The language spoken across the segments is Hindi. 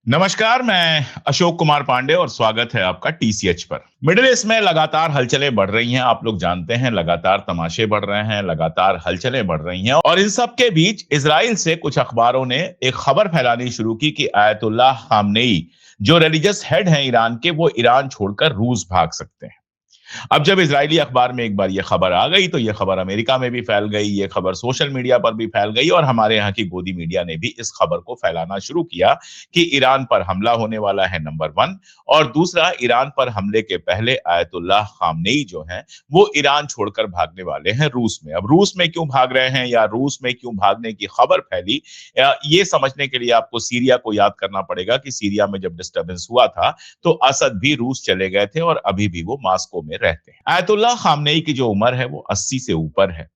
नमस्कार, मैं अशोक कुमार पांडे और स्वागत है आपका टीसीएच पर। मिडिल ईस्ट में लगातार हलचलें बढ़ रही हैं। आप लोग जानते हैं, लगातार तमाशे बढ़ रहे हैं, लगातार हलचलें बढ़ रही हैं और इन सब के बीच इजराइल से कुछ अखबारों ने एक खबर फैलानी शुरू की कि आयतुल्लाह खामनेई जो रिलीजियस हेड हैं ईरान के, वो ईरान छोड़कर रूस भाग सकते हैं। अब जब इजरायली अखबार में एक बार ये खबर आ गई तो ये खबर अमेरिका में भी फैल गई, ये खबर सोशल मीडिया पर भी फैल गई और हमारे यहाँ की गोदी मीडिया ने भी इस खबर को फैलाना शुरू किया कि ईरान पर हमला होने वाला है, नंबर वन। और दूसरा, ईरान पर हमले के पहले आयतुल्लाह खामनेई जो हैं वो ईरान छोड़कर भागने वाले हैं रूस में। अब रूस में क्यों भाग रहे हैं या रूस में क्यों भागने की खबर फैली, ये समझने के लिए आपको सीरिया को याद करना पड़ेगा कि सीरिया में जब डिस्टर्बेंस हुआ था तो असद भी रूस चले गए थे और अभी भी वो मॉस्को में रहते हैं। आयतुल्लाह खामनेई की जो उम्र है वो 80 से ऊपर है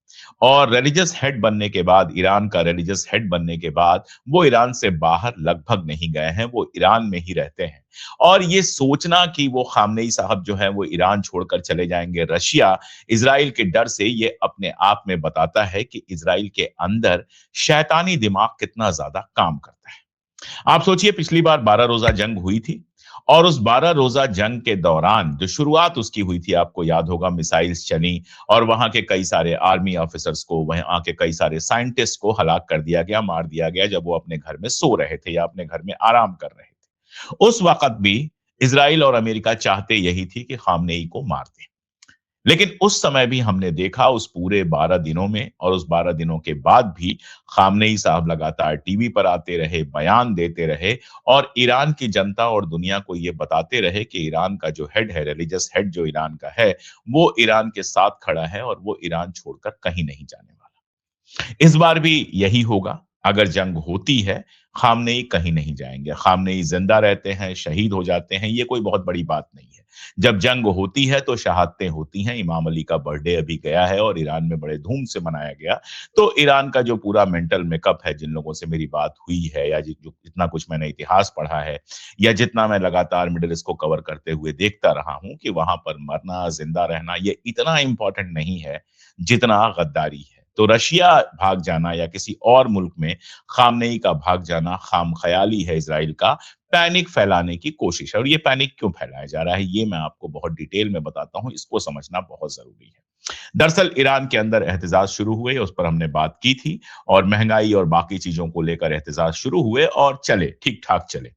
और रिलीजियस हेड बनने के बाद, ईरान का रिलीजियस हेड बनने के बाद वो ईरान से बाहर लगभग नहीं गए हैं, वो ईरान में ही रहते हैं। और ये सोचना कि वो खामनेई साहब जो है वो ईरान छोड़कर चले जाएंगे रशिया, इजराइल के डर से, ये अपने आप में बताता है कि इजराइल के अंदर शैतानी दिमाग कितना ज्यादा काम करता है। आप सोचिए, पिछली बार 12 रोजा जंग हुई थी और उस 12 रोजा जंग के दौरान जो शुरुआत उसकी हुई थी, आपको याद होगा, मिसाइल्स चली और वहां के कई सारे आर्मी ऑफिसर्स को, वहां के कई सारे साइंटिस्ट को हलाक कर दिया गया, मार दिया गया जब वो अपने घर में सो रहे थे या अपने घर में आराम कर रहे थे। उस वक्त भी इसराइल और अमेरिका चाहते यही थी कि खामनेई को मार दें। लेकिन उस समय भी हमने देखा, उस पूरे 12 दिनों में और उस 12 दिनों के बाद भी खामनेई साहब लगातार टीवी पर आते रहे, बयान देते रहे और ईरान की जनता और दुनिया को ये बताते रहे कि ईरान का जो हेड है, रिलीजियस हेड जो ईरान का है, वो ईरान के साथ खड़ा है और वो ईरान छोड़कर कहीं नहीं जाने वाला। इस बार भी यही होगा। अगर जंग होती है, खामनेई कहीं नहीं जाएंगे। खामनेई जिंदा रहते हैं, शहीद हो जाते हैं, ये कोई बहुत बड़ी बात नहीं है। जब जंग होती है तो शहादतें होती हैं। इमाम अली का बर्थडे अभी गया है और ईरान में बड़े धूम से मनाया गया। तो ईरान का जो पूरा मेंटल मेकअप है, जिन लोगों से मेरी बात हुई है या जितना कुछ मैंने इतिहास पढ़ा है या जितना मैं लगातार मिडिल ईस्ट को कवर करते हुए देखता रहा हूं, कि वहां पर मरना, जिंदा रहना, ये इतना इंपॉर्टेंट नहीं है जितना गद्दारी है। तो रशिया भाग जाना या किसी और मुल्क में खामनेई का भाग जाना खाम ख्याली है इजराइल का, पैनिक फैलाने की कोशिश है। और ये पैनिक क्यों फैलाया जा रहा है, ये मैं आपको बहुत डिटेल में बताता हूं, इसको समझना बहुत जरूरी है। दरअसल ईरान के अंदर एहतजाज शुरू हुए, उस पर हमने बात की थी, और महंगाई और बाकी चीजों को लेकर एहतजाज शुरू हुए और चले, ठीक ठाक चले।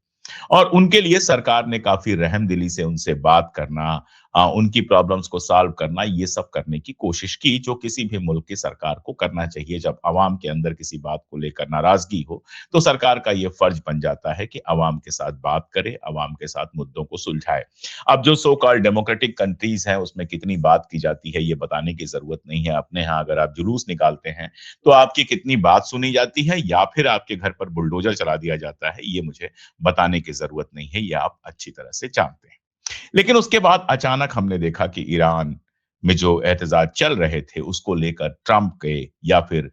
और उनके लिए सरकार ने काफी रहमदिली से उनसे बात करना, उनकी प्रॉब्लम्स को सॉल्व करना, ये सब करने की कोशिश की, जो किसी भी मुल्क की सरकार को करना चाहिए। जब अवाम के अंदर किसी बात को लेकर नाराजगी हो तो सरकार का ये फर्ज बन जाता है कि अवाम के साथ बात करे, अवाम के साथ मुद्दों को सुलझाए। अब जो सो कॉल्ड डेमोक्रेटिक कंट्रीज हैं, उसमें कितनी बात की जाती है ये बताने की जरूरत नहीं है। अपने यहाँ अगर आप जुलूस निकालते हैं तो आपकी कितनी बात सुनी जाती है या फिर आपके घर पर बुलडोजर चला दिया जाता है, ये मुझे बताने की जरूरत नहीं है, ये आप अच्छी तरह से जानते हैं। लेकिन उसके बाद अचानक हमने देखा कि ईरान में जो एहतजाज चल रहे थे उसको लेकर ट्रंप के या फिर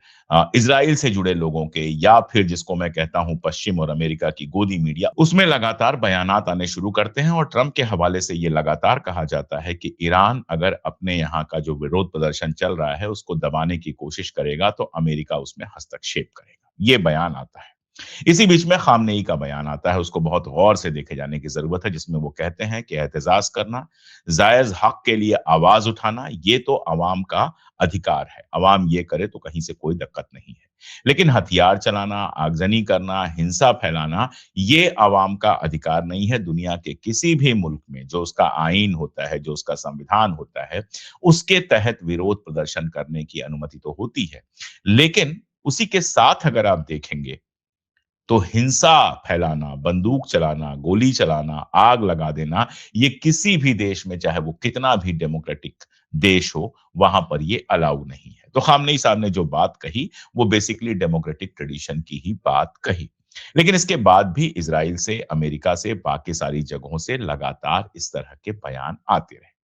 इजराइल से जुड़े लोगों के या फिर जिसको मैं कहता हूं पश्चिम और अमेरिका की गोदी मीडिया, उसमें लगातार बयानात आने शुरू करते हैं और ट्रंप के हवाले से ये लगातार कहा जाता है कि ईरान अगर अपने यहाँ का जो विरोध प्रदर्शन चल रहा है उसको दबाने की कोशिश करेगा तो अमेरिका उसमें हस्तक्षेप करेगा। ये बयान आता है। इसी बीच में खामनेई का बयान आता है, उसको बहुत गौर से देखे जाने की जरूरत है, जिसमें वो कहते हैं कि एहतजाज करना, जायज हक के लिए आवाज उठाना, ये तो अवाम का अधिकार है। अवाम ये करे तो कहीं से कोई दिक्कत नहीं है। लेकिन हथियार चलाना, आगजनी करना, हिंसा फैलाना, ये अवाम का अधिकार नहीं है। दुनिया के किसी भी मुल्क में जो उसका आईन होता है, जो उसका संविधान होता है, उसके तहत विरोध प्रदर्शन करने की अनुमति तो होती है। लेकिन उसी के साथ अगर आप देखेंगे तो हिंसा फैलाना, बंदूक चलाना, गोली चलाना, आग लगा देना, ये किसी भी देश में, चाहे वो कितना भी डेमोक्रेटिक देश हो, वहां पर ये अलाउ नहीं है। तो खामनेई साहब ने जो बात कही वो बेसिकली डेमोक्रेटिक ट्रेडिशन की ही बात कही। लेकिन इसके बाद भी इजराइल से, अमेरिका से, बाकी सारी जगहों से लगातार इस तरह के बयान आते रहे।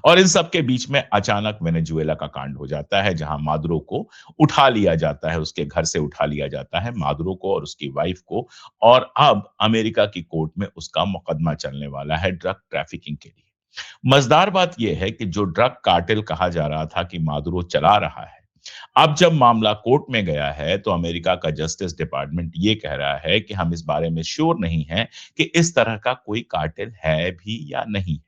और इन सब के बीच में अचानक वेनेजुएला का कांड हो जाता है, जहां मादुरो को उठा लिया जाता है, उसके घर से उठा लिया जाता है, मादुरो को और उसकी वाइफ को। और अब अमेरिका की कोर्ट में उसका मुकदमा चलने वाला है ड्रग ट्रैफिकिंग के लिए। मजेदार बात यह है कि जो ड्रग कार्टेल कहा जा रहा था कि मादुरो चला रहा है, अब जब मामला कोर्ट में गया है, तो अमेरिका का जस्टिस डिपार्टमेंट ये कह रहा है कि हम इस बारे में श्योर नहीं हैं कि इस तरह का कोई कार्टेल है भी या नहीं।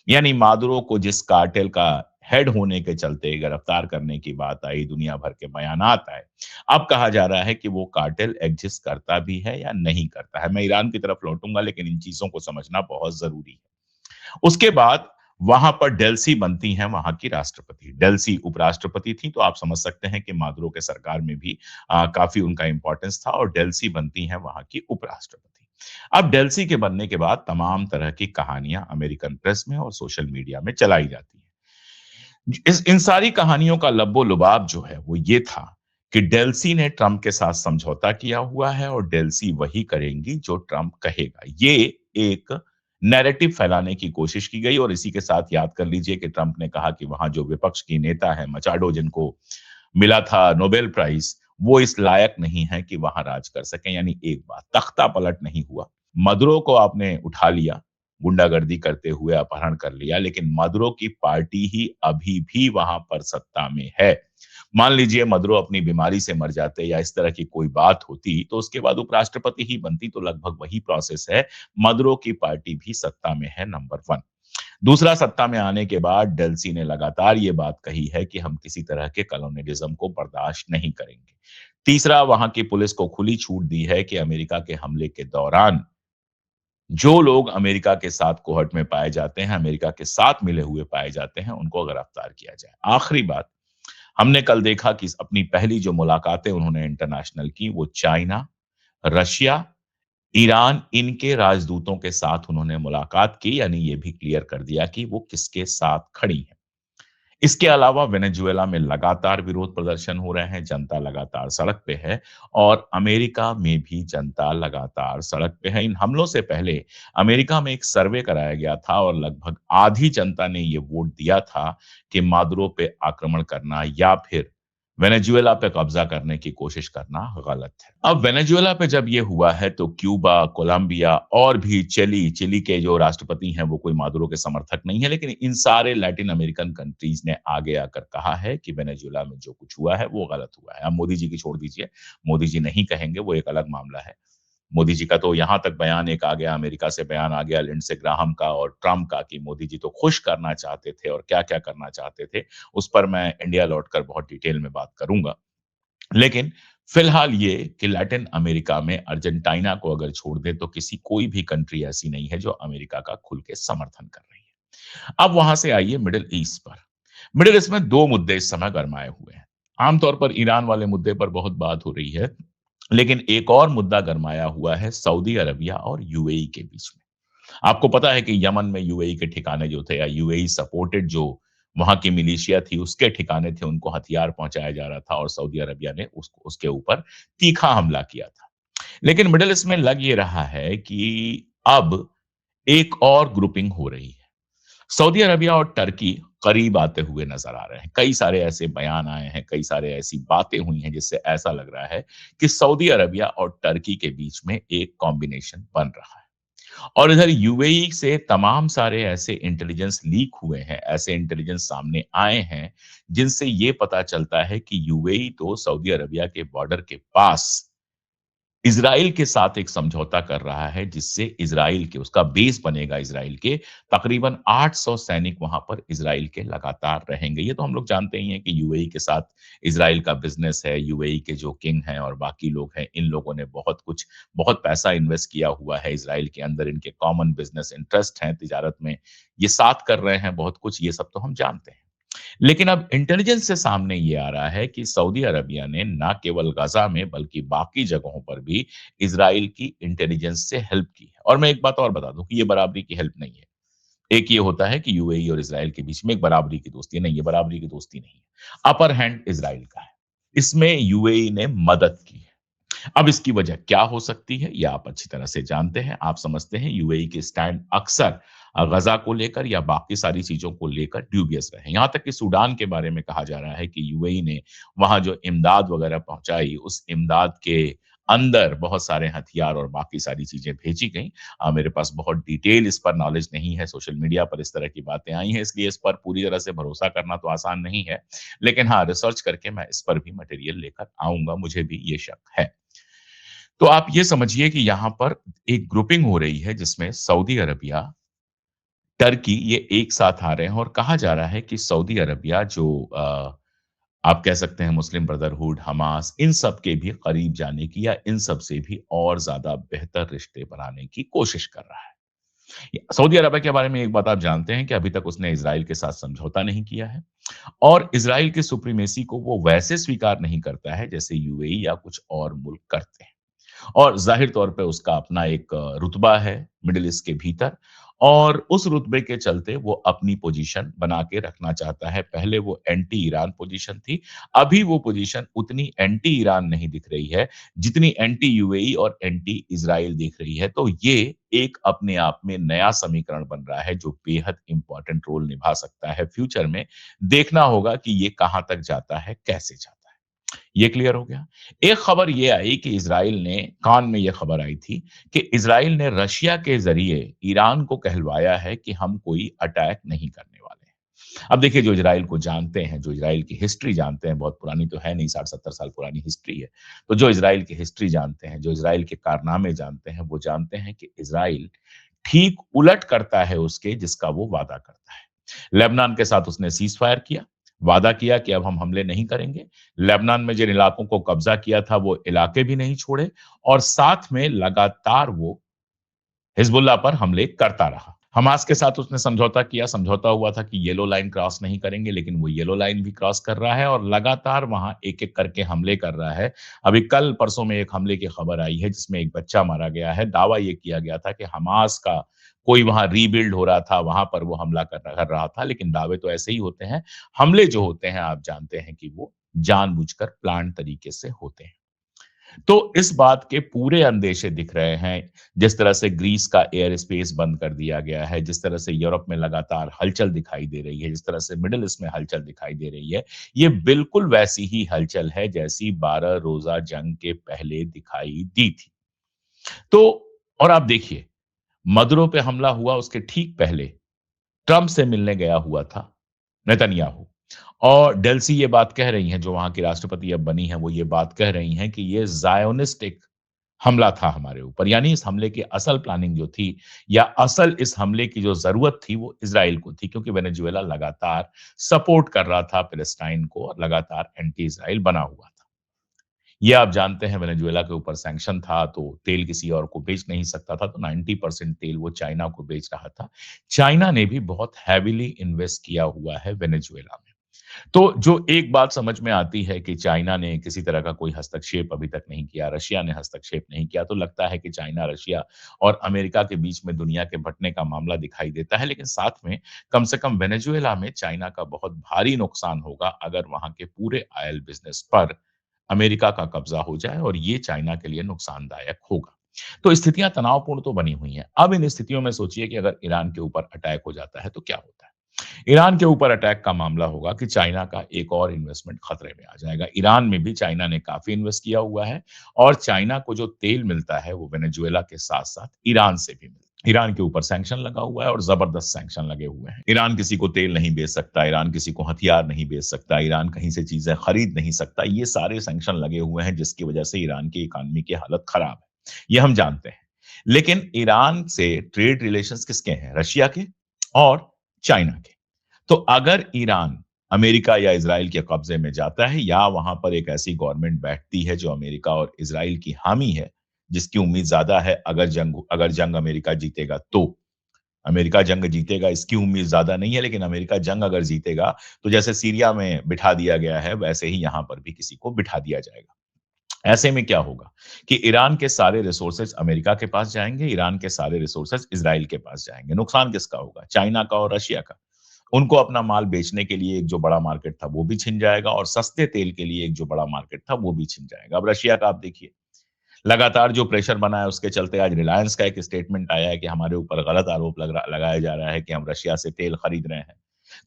यानी मादुरो को जिस कार्टेल का हेड होने के चलते गिरफ्तार करने की बात आई, दुनिया भर के बयानात आए। अब कहा जा रहा है कि वो कार्टेल एग्जिस्ट करता भी है या नहीं करता है। मैं ईरान की तरफ लौटूंगा, लेकिन इन चीजों को समझना बहुत जरूरी है। उसके बाद वहां पर डेल्सी बनती हैं वहां की राष्ट्रपति। डेल्सी उपराष्ट्रपति थी, तो आप समझ सकते हैं कि मादुरो के सरकार में भी काफी उनका इंपॉर्टेंस था, और डेल्सी बनती हैं वहां की उपराष्ट्रपति। अब डेल्सी के बनने के बाद तमाम तरह की कहानियां अमेरिकन प्रेस में और सोशल मीडिया में चलाई जाती हैं। इस इन सारी कहानियों का लब्बो-लुबाब जो है वो ये था कि डेल्सी ने ट्रंप के साथ समझौता किया हुआ है और डेल्सी वही करेंगी जो ट्रंप कहेगा। ये एक नैरेटिव फैलाने की कोशिश की गई, और इसी के साथ याद कर लीजिए कि ट्रंप ने कहा कि वहां जो विपक्ष की नेता है मचाडो, जिनको मिला था नोबेल प्राइज, वो इस लायक नहीं है कि वहां राज कर सकें। यानी एक बात, तख्ता पलट नहीं हुआ। मदुरो को आपने उठा लिया, गुंडागर्दी करते हुए अपहरण कर लिया, लेकिन मदुरो की पार्टी ही अभी भी वहां पर सत्ता में है। मान लीजिए मदुरो अपनी बीमारी से मर जाते या इस तरह की कोई बात होती, तो उसके बाद उपराष्ट्रपति ही बनती, तो लगभग वही प्रोसेस है। मदुरो की पार्टी भी सत्ता में है, नंबर वन। दूसरा, सत्ता में आने के बाद डेल्सी ने लगातार ये बात कही है कि हम किसी तरह के कॉलोनियलिज्म को बर्दाश्त नहीं करेंगे। तीसरा, वहां की पुलिस को खुली छूट दी है कि अमेरिका के हमले के दौरान जो लोग अमेरिका के साथ कोहर्ट में पाए जाते हैं, अमेरिका के साथ मिले हुए पाए जाते हैं, उनको गिरफ्तार किया जाए। आखिरी बात, हमने कल देखा कि अपनी पहली जो मुलाकातें उन्होंने इंटरनेशनल की, वो चाइना, रशिया, ईरान, इनके राजदूतों के साथ उन्होंने मुलाकात की, यानी ये भी क्लियर कर दिया कि वो किसके साथ खड़ी हैं। इसके अलावा वेनेजुएला में लगातार विरोध प्रदर्शन हो रहे हैं, जनता लगातार सड़क पे है, और अमेरिका में भी जनता लगातार सड़क पे है। इन हमलों से पहले अमेरिका में एक सर्वे कराया गया था, और लगभग आधी जनता ने ये वोट दिया था कि मादुरो पे आक्रमण करना या फिर वेनेजुएला पे कब्जा करने की कोशिश करना गलत है। अब वेनेजुएला पे जब ये हुआ है, तो क्यूबा, कोलंबिया और भी चिली के जो राष्ट्रपति हैं वो कोई मादुरो के समर्थक नहीं है, लेकिन इन सारे लैटिन अमेरिकन कंट्रीज ने आगे आकर कहा है कि वेनेजुएला में जो कुछ हुआ है वो गलत हुआ है। अब मोदी जी की छोड़ दीजिए, मोदी जी नहीं कहेंगे, वो एक अलग मामला है। मोदी जी का तो यहाँ तक बयान एक आ गया, अमेरिका से बयान आ गया लिंडसे ग्राहम का और ट्रम्प का, कि मोदी जी तो खुश करना चाहते थे और क्या-क्या करना चाहते थे। उस पर मैं इंडिया लौटकर बहुत डिटेल में बात करूँगा। लेकिन फिलहाल ये कि लैटिन अमेरिका में अर्जेंटीना को अगर छोड़ दें, तो किसी कोई भी कंट्री ऐसी नहीं है जो अमेरिका का खुल के समर्थन कर रही है। अब वहां से आइए मिडिल ईस्ट पर। मिडिल ईस्ट में 2 मुद्दे इस समय गरमाए हुए हैं। आमतौर पर ईरान वाले मुद्दे पर बहुत बात हो रही है, लेकिन एक और मुद्दा गरमाया हुआ है सऊदी अरबिया और यूएई के बीच में। आपको पता है कि यमन में यूएई के ठिकाने जो थे, या यूएई सपोर्टेड जो वहां की मिलिशिया थी, उसके ठिकाने थे, उनको हथियार पहुंचाया जा रहा था, और सऊदी अरबिया ने उसको उसके ऊपर तीखा हमला किया था। लेकिन मिडिल ईस्ट में लग ये रहा है कि अब एक और ग्रुपिंग हो रही है। सऊदी अरबिया और टर्की करीब आते हुए नजर आ रहे हैं। कई सारे ऐसे बयान आए हैं, कई सारे ऐसी बातें हुई हैं, जिससे ऐसा लग रहा है कि सऊदी अरबिया और टर्की के बीच में एक कॉम्बिनेशन बन रहा है। और इधर यूएई से तमाम सारे ऐसे इंटेलिजेंस लीक हुए हैं, ऐसे इंटेलिजेंस सामने आए हैं, जिनसे ये पता चलता है कि यूएई तो सऊदी अरबिया के बॉर्डर के पास इज़राइल के साथ एक समझौता कर रहा है, जिससे इज़राइल के, उसका बेस बनेगा इज़राइल के, तकरीबन 800 सैनिक वहां पर इज़राइल के लगातार रहेंगे। ये तो हम लोग जानते ही हैं कि यूएई के साथ इज़राइल का बिज़नेस है, यूएई के जो किंग हैं और बाकी लोग हैं, इन लोगों ने बहुत पैसा इन्वेस्ट किया हुआ है इज़राइल के अंदर, इनके कॉमन बिज़नेस इंटरेस्ट हैं तिजारत में, ये साथ कर रहे हैं बहुत कुछ, ये सब तो हम जानते हैं। लेकिन अब इंटेलिजेंस से सामने ये आ रहा है कि सऊदी अरबिया ने ना केवल गाजा में बल्कि बाकी जगहों पर भी इजराइल की इंटेलिजेंस से हेल्प की है। और मैं एक बात और बता दूं कि ये बराबरी की हेल्प नहीं है। एक ये होता है कि यूएई और इजराइल के बीच में एक बराबरी की दोस्ती है, नहीं, ये बराबरी की दोस्ती नहीं है। अपर हैंड इजराइल का है, इसमें यूएई ने मदद की है। अब इसकी वजह क्या हो सकती है, ये आप अच्छी तरह से जानते हैं। आप समझते हैं यूएई के स्टैंड अक्सर गजा को लेकर या बाकी सारी चीजों को लेकर ड्यूबियस रहे। यहां तक कि सूडान के बारे में कहा जा रहा है कि यूएई ने वहां जो इमदाद वगैरह पहुंचाई, उस इमदाद के अंदर बहुत सारे हथियार और बाकी सारी चीज़ें भेजी गईं। मेरे पास बहुत डिटेल इस पर नॉलेज नहीं है, सोशल मीडिया पर इस तरह की बातें आई हैं, इसलिए इस पर पूरी तरह से भरोसा करना तो आसान नहीं है। लेकिन हाँ, रिसर्च करके मैं इस पर भी मटेरियल लेकर आऊँगा, मुझे भी ये शक है। तो आप ये समझिए कि यहाँ पर एक ग्रुपिंग हो रही है जिसमें सऊदी अरबिया, टर्की ये एक साथ आ रहे हैं और कहा जा रहा है कि सऊदी अरबिया जो आप कह सकते हैं मुस्लिम ब्रदरहुड, हमास इन सब के भी करीब जाने की या इन सब से भी और ज़्यादा बेहतर रिश्ते बनाने की कोशिश कर रहा है। सऊदी अरबिया के बारे में एक बात आप जानते हैं कि अभी तक उसने इज़राइल के साथ समझौता नहीं किया है और इज़राइल की सुप्रीमेसी को वो वैसे स्वीकार नहीं करता है जैसे यूएई या कुछ और मुल्क करते हैं। और ज़ाहिर तौर पे उसका अपना एक रुतबा है मिडल ईस्ट के भीतर और उस रुतबे के चलते वो अपनी पोजीशन बना के रखना चाहता है। पहले वो एंटी ईरान पोजीशन थी, अभी वो पोजीशन उतनी एंटी ईरान नहीं दिख रही है, जितनी एंटी यूएई और एंटी इज़राइल दिख रही है। तो ये एक अपने आप में नया समीकरण बन रहा है जो बेहद इम्पोर्टेंट रोल निभा सकता है फ्यूचर में। देखना होगा कि ये कहाँ तक जाता है, कैसे जाता है। ये क्लियर हो गया। एक खबर ये आई कि इज़राइल ने कान में ये खबर आई थी कि इज़राइल ने रशिया के ज़रिए ईरान को कहलवाया है कि हम कोई अटैक नहीं करने वाले हैं। अब देखिए जो इज़राइल को जानते हैं, जो इज़राइल की हिस्ट्री जानते हैं, बहुत पुरानी तो है नहीं 60-70 साल पुरानी हिस्ट्री है। तो जो इज़राइल की हिस्ट्री जानते हैं, जो इज़राइल के कारनामे जानते हैं, वो जानते हैं कि इज़राइल ठीक उलट करता है उसके जिसका वो वादा करता है। लेबनान के साथ उसने सीज़ फायर किया, वादा किया कि अब हम हमले नहीं करेंगे। लेबनान में जिन इलाकों को कब्ज़ा किया था, वो इलाके भी नहीं छोड़े और साथ में लगातार वो हिज़्बुल्लाह पर हमले करता रहा। हमास के साथ उसने समझौता किया, समझौता हुआ था कि येलो लाइन क्रॉस नहीं करेंगे, लेकिन वो येलो लाइन भी क्रॉस कर रहा है और लगातार वहाँ एक-एक करके हमले कर रहा है। अभी कल-परसों में एक हमले की खबर आई है जिसमें एक बच्चा मारा गया है। दावा ये किया गया था कि हमास का कोई वहाँ रीबिल्ड हो रहा था, वहाँ पर वो हमला कर रहा था, लेकिन दावे तो ऐसे ही होते हैं। हमले जो होते हैं आप जानते हैं कि वो जानबूझकर प्लान्ड तरीके से होते हैं। तो इस बात के पूरे अंदेशे दिख रहे हैं, जिस तरह से ग्रीस का एयर स्पेस बंद कर दिया गया है, जिस तरह से यूरोप में लगातार हलचल दिखाई दे रही है, जिस तरह से मिडल ईस्ट में हलचल दिखाई दे रही है, ये बिल्कुल वैसी ही हलचल है जैसी 12 रोज़ा जंग के पहले दिखाई दी थी। तो और आप देखिए, मदुरो पे हमला हुआ उसके ठीक पहले ट्रम्प से मिलने गया हुआ था नेतन्याहू और डेल्सी ये बात कह रही हैं, जो वहाँ की राष्ट्रपति अब बनी हैं, वो ये बात कह रही हैं कि ये ज़ायोनिस्टिक हमला था हमारे ऊपर। यानी इस हमले की असल प्लानिंग जो थी या असल इस हमले की जो ज़रूरत थी, वो इज़राइल को थी क्योंकि वेनेजुएला लगातार सपोर्ट कर रहा था पैलेस्टाइन को और लगातार एंटी इज़राइल बना हुआ था। ये आप जानते हैं वेनेजुएला के ऊपर सैंक्शन था, तो तेल किसी और को बेच नहीं सकता था, तो 90% तेल वो चाइना को बेच रहा था। चाइना ने भी बहुत हेवीली इन्वेस्ट किया हुआ है वेनेजुएला में। तो जो एक बात समझ में आती है कि चाइना ने किसी तरह का कोई हस्तक्षेप अभी तक नहीं किया, रशिया ने हस्तक्षेप नहीं किया, तो लगता है कि चाइना, रशिया और अमेरिका के बीच में दुनिया के बँटने का मामला दिखाई देता है। लेकिन साथ में कम से कम वेनेजुएला में चाइना का बहुत भारी नुकसान होगा अगर वहाँ के पूरे ऑयल बिज़नेस पर अमेरिका का कब्ज़ा हो जाए और ये चाइना के लिए नुकसानदायक होगा। तो स्थितियाँ तनावपूर्ण तो बनी हुई हैं। अब इन स्थितियों में सोचिए कि अगर ईरान के ऊपर अटैक हो जाता है, तो क्या होता है? ईरान के ऊपर अटैक का मामला होगा कि चाइना का एक और इन्वेस्टमेंट खतरे में आ जाएगा। ईरान में भी चाइना ने काफ़ी इन्वेस्ट किया हुआ है और चाइना को जो तेल मिलता है, वो वेनेजुएला के साथ-साथ ईरान से भी मिलता है। ईरान के ऊपर सैंक्शन लगा हुआ है और ज़बरदस्त सैंक्शन लगे हुए हैं। ईरान किसी को तेल नहीं बेच सकता, ईरान किसी को हथियार नहीं बेच सकता, ईरान कहीं से चीज़ें खरीद नहीं सकता। ये सारे सैंक्शन लगे हुए हैं जिसकी वजह से ईरान की इकॉनमी की हालत खराब है। ये हम जानते हैं। लेकिन ईरान से ट्रेड रिलेशंस किसके हैं? रशिया के और चाइना के। तो अगर ईरान अमेरिका या इज़राइल के कब्ज़े में जाता है या वहाँ पर एक ऐसी गवर्नमेंट बैठती है जो अमेरिका और इज़राइल की हामी है, जिसकी उम्मीद ज़्यादा है अगर जंग अमेरिका जीतेगा तो। अमेरिका जंग जीतेगा इसकी उम्मीद ज़्यादा नहीं है, लेकिन अमेरिका जंग अगर जीतेगा, तो जैसे सीरिया में बिठा दिया गया है, वैसे ही यहाँ पर भी किसी को बिठा दिया जाएगा। ऐसे में क्या होगा कि ईरान के सारे रिसोर्सेज़ अमेरिका के पास जाएँगे, ईरान के सारे रिसोर्सेज़ इज़राइल के पास जाएँगे। नुकसान किसका होगा? चाइना का और रशिया का। उनको अपना माल बेचने के लिए एक जो बड़ा मार्केट था, वो भी छिन जाएगा और सस्ते तेल के लिए एक जो बड़ा मार्केट था, वो भी छिन जाएगा। अब रशिया का आप देखिए, लगातार जो प्रेशर बना है, उसके चलते आज रिलायंस का एक स्टेटमेंट आया है कि हमारे ऊपर गलत आरोप लगाया जा रहा है कि हम रशिया से तेल खरीद रहे हैं।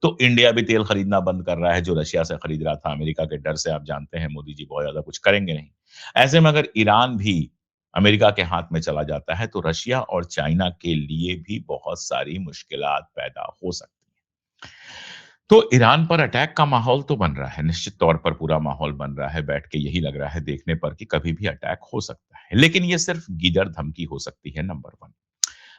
तो इंडिया भी तेल खरीदना बंद कर रहा है, जो रशिया से खरीद रहा था अमेरिका के डर से। आप जानते हैं मोदी जी बहुत ज़्यादा कुछ करेंगे नहीं। ऐसे में अगर ईरान भी अमेरिका के हाथ में चला जाता है, तो रशिया और चाइना के लिए भी बहुत सारी मुश्किलात पैदा हो सकती हैं। तो ईरान पर अटैक का माहौल तो बन रहा है, निश्चित तौर पर पूरा माहौल बन रहा है, बैठ के यही लग रहा है देखने पर कि कभी भी अटैक हो सकता है। लेकिन ये सिर्फ गीदड़ धमकी हो सकती है, नंबर 1।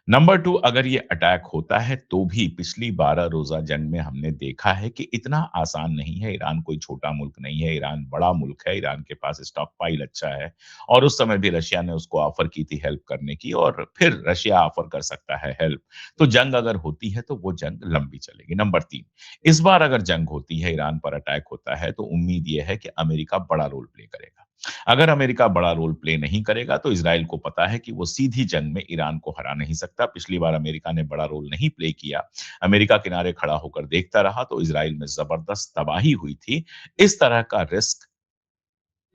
नंबर 2, अगर ये अटैक होता है तो भी पिछली 12 रोज़ा जंग में हमने देखा है कि इतना आसान नहीं है। ईरान कोई छोटा मुल्क नहीं है, ईरान बड़ा मुल्क है, ईरान के पास स्टॉक पाइल अच्छा है और उस समय भी रशिया ने उसको ऑफ़र की थी हेल्प करने की और फिर रशिया ऑफ़र कर सकता है हेल्प। तो जंग अगर होती है तो वो जंग लंबी चलेगी। नंबर 3, इस बार अगर जंग होती है, ईरान पर अटैक होता है तो उम्मीद ये है कि अमेरिका बड़ा रोल प्ले करेगा। अगर अमेरिका बड़ा रोल प्ले नहीं करेगा तो इज़राइल को पता है कि वो सीधी जंग में ईरान को हरा नहीं सकता। पिछली बार अमेरिका ने बड़ा रोल नहीं प्ले किया। अमेरिका किनारे खड़ा होकर देखता रहा तो इज़राइल में ज़बरदस्त तबाही हुई थी। इस तरह का रिस्क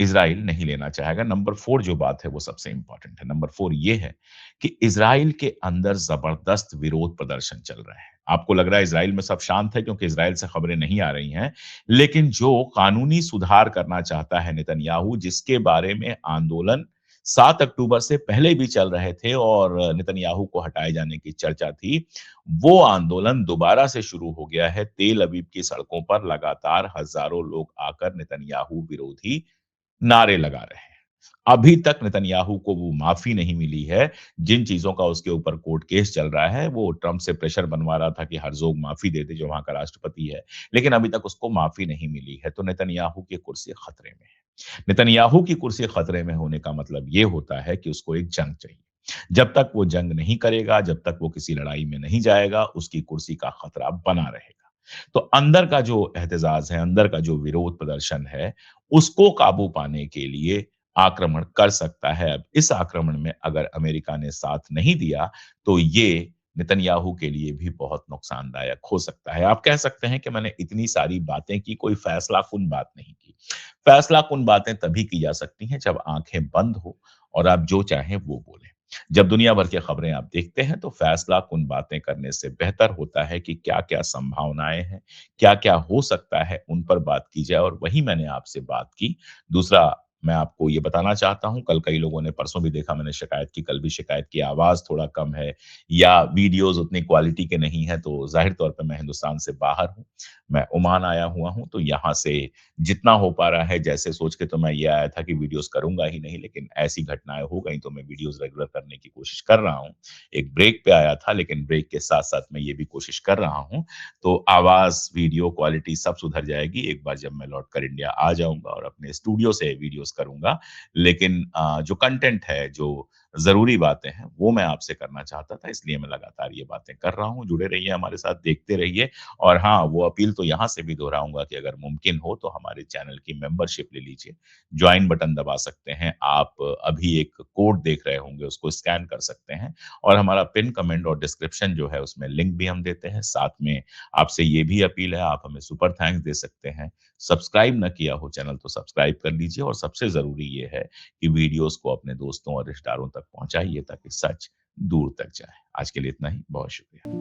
इज़राइल नहीं लेना चाहेगा। नंबर 4 जो बात है वो सबसे इम्पोर्टेंट है। नंबर 4 ये है कि इज़राइल के अंदर ज़बरदस्त विरोध प्रदर्शन चल रहा है। आपको लग रहा है इज़राइल में सब शांत है क्योंकि इज़राइल से खबरें नहीं आ रही हैं। लेकिन जो कानूनी सुधार करना चाहता है नेतन्याहू जिसके बारे में आंदोलन 7 अक्टूबर से पहले भी चल रहे थे और नेतन्याहू को हटाए जाने की चर्चा थी, वो आंदोलन दोबारा से शुरू हो गया है। तेल अवीव की सड़कों पर लगातार हज़ारों लोग आकर नेतन्याहू विरोधी नारे लगा रहे हैं। अभी तक नेतन्याहू को वो माफ़ी नहीं मिली है, जिन चीज़ों का उसके ऊपर कोर्ट केस चल रहा है, वो ट्रम्प से प्रेशर बनवा रहा था कि हर्ज़ोग माफ़ी दे दे, जो वहाँ का राष्ट्रपति है, लेकिन अभी तक उसको माफ़ी नहीं मिली है, तो नेतन्याहू की कुर्सी खतरे में है। नेतन्याहू की कुर्सी खतरे में होने का मतलब ये होता है कि उसको एक जंग चाहिए। जब तक वो जंग नहीं करेगा, जब तक वो किसी लड़ाई में नहीं जाएगा, उसकी कुर्सी का खतरा बना रहेगा। तो अंदर का जो एहतजाज है, अंदर का जो विरोध प्रदर्शन है, उसको काबू पाने के लिए आक्रमण कर सकता है। अब इस आक्रमण में अगर अमेरिका ने साथ नहीं दिया, तो ये नेतन्याहू के लिए भी बहुत नुकसानदायक हो सकता है। आप कह सकते हैं कि मैंने इतनी सारी बातें की, कोई फैसलाकुन बात नहीं की। फैसलाकुन बातें तभी की जा सकती हैं जब आँखें बंद हो और आप जो चाहें वो बोलें। जब दुनिया भर की खबरें आप देखते हैं, तो फैसलाकुन बातें करने से बेहतर होता है कि क्या-क्या संभावनाएँ हैं, क्या-क्या हो सकता है, उन पर बात की जाए और वही मैंने आपसे बात की। दूसरा, मैं आपको ये बताना चाहता हूँ, कल कई लोगों ने परसों भी देखा मैंने शिकायत की, कल भी शिकायत की, आवाज़ थोड़ा कम है या वीडियोज़ उतनी क्वालिटी के नहीं हैं, तो ज़ाहिर तौर पे मैं हिंदुस्तान से बाहर हूँ। मैं ओमान आया हुआ हूँ, तो यहाँ से जितना हो पा रहा है, जैसे सोच के तो मैं ये आया था कि वीडियोज़ करूँगा ही नहीं, लेकिन ऐसी घटनाएँ हो गई, तो मैं वीडियोज़ रेगुलर करने की कोशिश कर रहा हूँ। एक ब्रेक पे आया था, लेकिन ब्रेक के साथ-साथ मैं ये भी कोशिश कर रहा हूँ तो आवाज़, वीडियो क्वालिटी सब सुधर जाएगी एक बार जब मैं लौट कर इंडिया आ जाऊँगा और अपने स्टूडियो से वीडियोज़ करूँगा। लेकिन जो कंटेंट है, जो ज़रूरी बातें हैं, वो मैं आपसे करना चाहता था, इसलिए मैं लगातार ये बातें कर रहा हूँ। जुड़े रहिए हमारे साथ, देखते रहिए और हाँ, वो अपील तो यहाँ से भी दोहराऊँगा कि अगर मुमकिन हो तो हमारे चैनल की मेंबरशिप ले लीजिए। जॉइन बटन दबा सकते हैं। आप अभी एक कोड देख रहे होंगे, उसको स्कैन कर सकते हैं और हमारा पिन कमेंट और डिस्क्रिप्शन जो है, उसमें लिंक भी हम देते हैं। साथ में आपसे ये भी अपील है, आप हमें सुपर थैंक्स दे सकते हैं। सब्सक्राइब ना किया हो चैनल तो सब्सक्राइब कर लीजिए और सबसे ज़रूरी ये है कि वीडियोज़ को अपने दोस्तों और रिश्तेदारों तक पहुँचाइए ताकि सच दूर तक जाए। आज के लिए इतना ही, बहुत शुक्रिया।